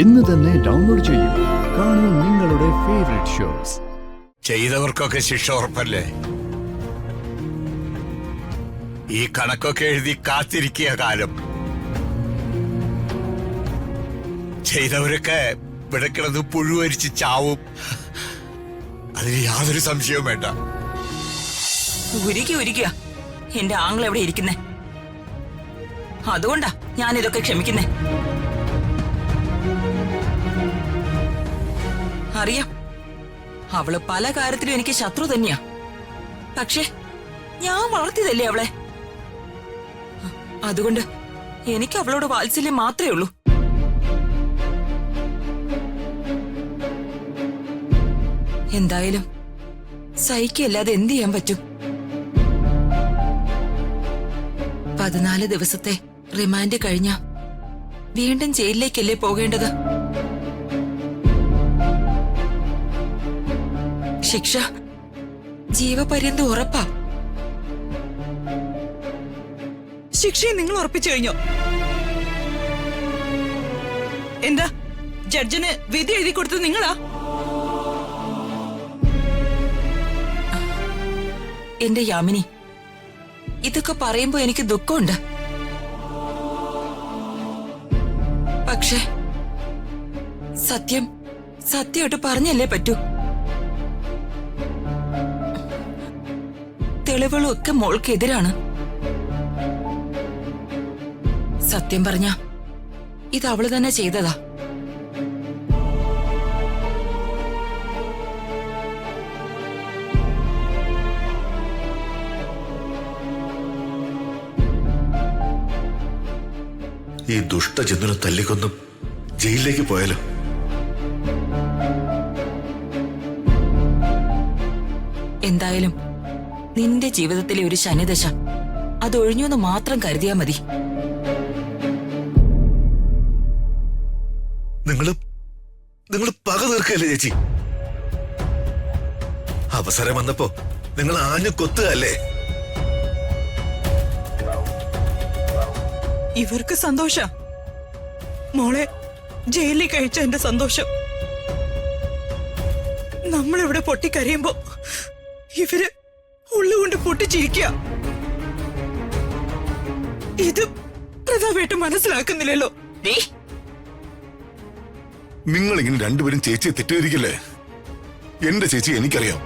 ഇന്ന് തന്നെ ഡൗൺലോഡ് ചെയ്യൂ. കാണൂ നിങ്ങളുടെ ഫേവറേറ്റ് ഷോസ്. ചെയ്തവർക്കൊക്കെ ശിക്ഷ ഉറപ്പല്ലേ? ഈ കണക്കൊക്കെ എഴുതി കാത്തിരിക്കുക കാലം. ചെയ്തവരൊക്കെ പിടക്കിടന്ന് പുഴുവരിച്ച് ചാവും. അതിന് യാതൊരു സംശയവും വേണ്ട. ഉരുക്കുക എന്റെ ആങ്ങൾ എവിടെ ഇരിക്കുന്നേ? അതുകൊണ്ടാ ഞാൻ ഇതൊക്കെ ക്ഷമിക്കുന്നേ. അറിയാം, അവള് പല കാര്യത്തിലും എനിക്ക് ശത്രു തന്നെയാ. പക്ഷേ ഞാൻ വളർത്തിയതല്ലേ അവളെ. അതുകൊണ്ട് എനിക്ക് അവളോട് വാത്സല്യം മാത്രമേ ഉള്ളൂ. എന്തായാലും സഹിക്കല്ലാതെ എന്ത് ചെയ്യാൻ പറ്റും? 14 ദിവസത്തെ റിമാൻഡ് കഴിഞ്ഞ വീണ്ടും ജയിലിലേക്കല്ലേ പോകേണ്ടത്? ശിക്ഷ ജീവപര്യന്തം ഉറപ്പാ. ശിക്ഷയെ നിങ്ങൾ ഉറപ്പിച്ചു കഴിഞ്ഞോ? എന്താ ജഡ്ജിന് വിധി എഴുതി കൊടുത്തത് നിങ്ങളാ? എന്റെ യാമിനി, ഇതൊക്കെ പറയുമ്പോ എനിക്ക് ദുഃഖമുണ്ട്. പക്ഷേ സത്യമായിട്ട് പറഞ്ഞല്ലേ പറ്റൂ. തെളിവുകളും ഒക്കെ മോൾക്കെതിരാണ്. സത്യം പറഞ്ഞ ഇത് അവള് തന്നെ ചെയ്തതാ. ഈ ദുഷ്ടചന്ദ്രനെ തല്ലിക്കൊന്നും ജയിലിലേക്ക് പോയാലോ? എന്തായാലും നിന്റെ ജീവിതത്തിലെ ഒരു ശനിദശ അതൊഴിഞ്ഞു എന്ന് മാത്രം കരുതിയാ മതി. നിങ്ങൾ പക തീർക്കല്ലേ ചേച്ചി? അവസരം വന്നപ്പോ നിങ്ങൾ ആഞ്ഞു കൊത്തുകയല്ലേ? ഇവർക്ക് സന്തോഷ മോളെ ജയിലിൽ കഴിച്ച എന്റെ സന്തോഷം. നമ്മളിവിടെ പൊട്ടിക്കരയുമ്പോ ഇവര് ഉള്ളുകൊണ്ട് പൊട്ടിച്ചിരിക്കുക. ഇത് പ്രതാപേട്ട മനസ്സിലാക്കുന്നില്ലല്ലോ. നിങ്ങൾ ഇങ്ങനെ രണ്ടുപേരും ചേച്ചിയെ തെറ്റിദ്ധരിക്കില്ലേ? എന്റെ ചേച്ചി എനിക്കറിയാം.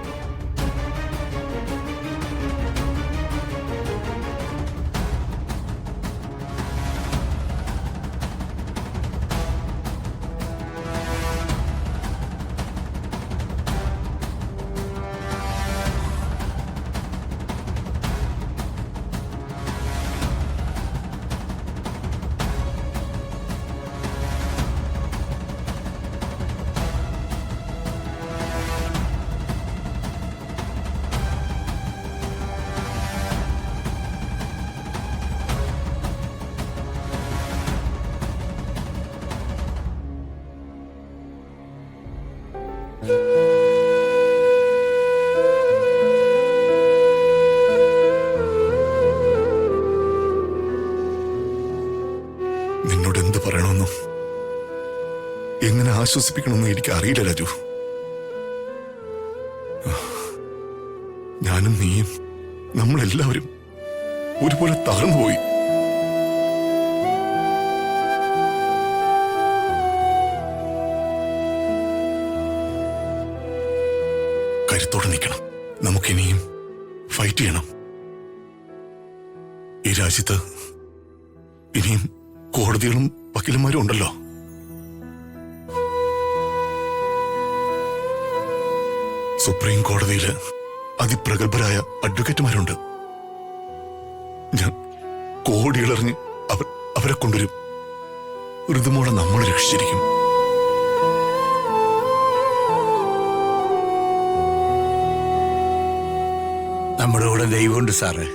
നിന്നോട് എന്ത് പറയണമെന്നും എങ്ങനെ ആശ്വസിപ്പിക്കണമെന്നും എനിക്ക് അറിയില്ല രാജു. ഞാനും നീയും നമ്മളെല്ലാവരും ഒരുപോലെ തകർന്നുപോയി. കരുത്തോടെ നിൽക്കണം. നമുക്കിനിയും ഫൈറ്റ് ചെയ്യണം. ഈ രാജ്യത്ത് ഇനിയും കോടതികളും വക്കീലന്മാരും ഉണ്ടല്ലോ. സുപ്രീം കോടതിയില് അതിപ്രഗത്ഭരായ അഡ്വക്കേറ്റുമാരുണ്ട്. ഞാൻ കോടികളറിഞ്ഞ് അവരെ കൊണ്ടുവരും. ഋതുമോളെ നമ്മൾ രക്ഷിച്ചിരിക്കും. നമ്മുടെ കൂടെ ദൈവമുണ്ട് സാറേ.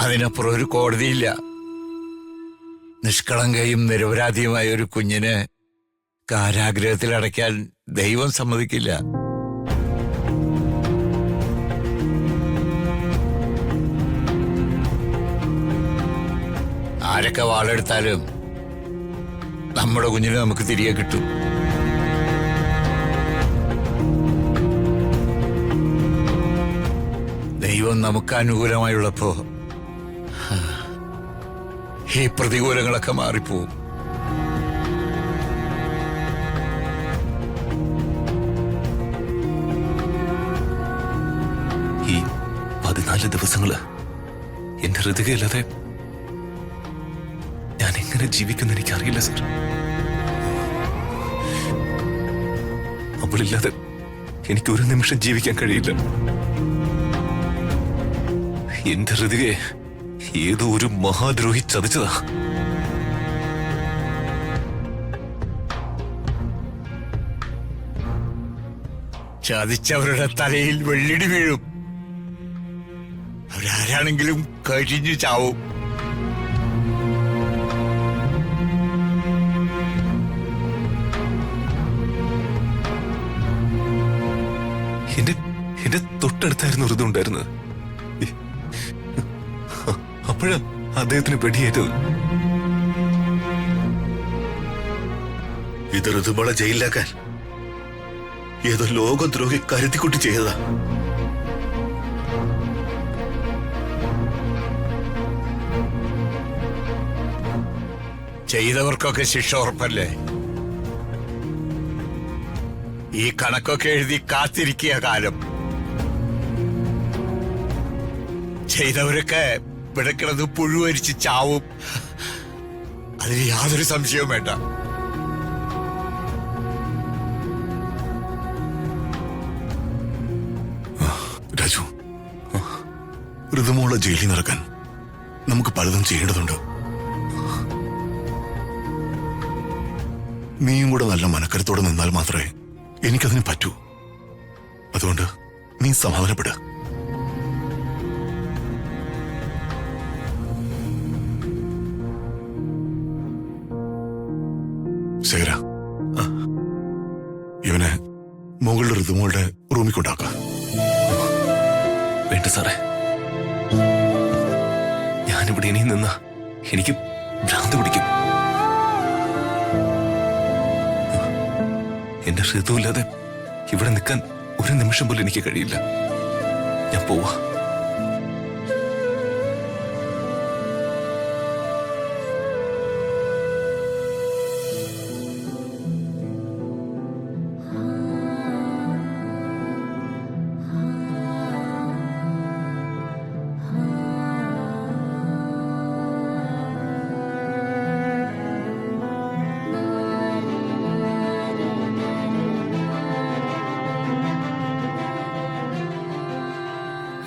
അതിനപ്പുറം ഒരു കോടതിയില്ല. നിഷ്കളങ്കയും നിരപരാധിയുമായ ഒരു കുഞ്ഞിനെ കാരാഗ്രഹത്തിൽ അടയ്ക്കാൻ ദൈവം സമ്മതിക്കില്ല. ആരൊക്കെ വാളെടുത്താലും നമ്മുടെ കുഞ്ഞിനെ നമുക്ക് തിരികെ കിട്ടും. ദൈവം നമുക്ക് അനുകൂലമായുള്ളപ്പോ ഈ പ്രതികൂലങ്ങളൊക്കെ മാറിപ്പോവും. ഈ 14 ദിവസങ്ങള് എന്റെ ഹൃദയമില്ലാതെ ഞാൻ എങ്ങനെ ജീവിക്കുന്ന എനിക്കറിയില്ല സർ. അവളില്ലാതെ എനിക്ക് ഒരു നിമിഷം ജീവിക്കാൻ കഴിയില്ല. എന്റെ ഹൃദയെ ഏതോ ഒരു മഹാദ്രോഹി ചതിച്ചതാ. ചതിച്ചവരുടെ തലയിൽ വെള്ളിടി വീഴും. അവരാരാണെങ്കിലും കഴിഞ്ഞു ചാവും. എന്റെ തൊട്ടടുത്തായിരുന്നു ഋതു ഉണ്ടായിരുന്നത്. അപ്പോഴാ അദ്ദേഹത്തിന് വെടിയേറ്റത്. ഇത് ഋതുമോളെ ജയിലിലാക്കാൻ ഏതോ ലോകദ്രോഹി കരുതിക്കുട്ടി ചെയ്തതാ. ചെയ്തവർക്കൊക്കെ ശിക്ഷ ഉറപ്പല്ലേ? ഈ കണക്കൊക്കെ എഴുതി കാത്തിരിക്കുക കാലം. ചെയ്തവരൊക്കെ പിടക്കിടത് പുഴുവരിച്ച് ചാവും. അതിൽ യാതൊരു സംശയവും വേണ്ട. രാജു, ഋതുമോളെ ജയിലിൽ നിറക്കാൻ നമുക്ക് പലതും ചെയ്യേണ്ടതുണ്ട്. നീയും കൂടെ നല്ല മനക്കരുത്തോടെ നിന്നാൽ മാത്രമേ എനിക്കതിന് പറ്റൂ. അതുകൊണ്ട് നീ സമാധാനപ്പെട. ശേഖര, ഇവനെ മുകളുടെ ഋതുമോളുടെ റൂമിൽ കൊണ്ടാക്കാം. വേണ്ട സാറേ, ഞാനിവിടെ ഇനിയും നിന്ന എനിക്ക് ഭ്രാന്ത് പിടിക്കും. എന്റെ ഋതുവില്ലാതെ ഇവിടെ നിൽക്കാൻ ഒരു നിമിഷം പോലും എനിക്ക് കഴിയില്ല. ഞാൻ പോവാ.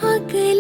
അകലെ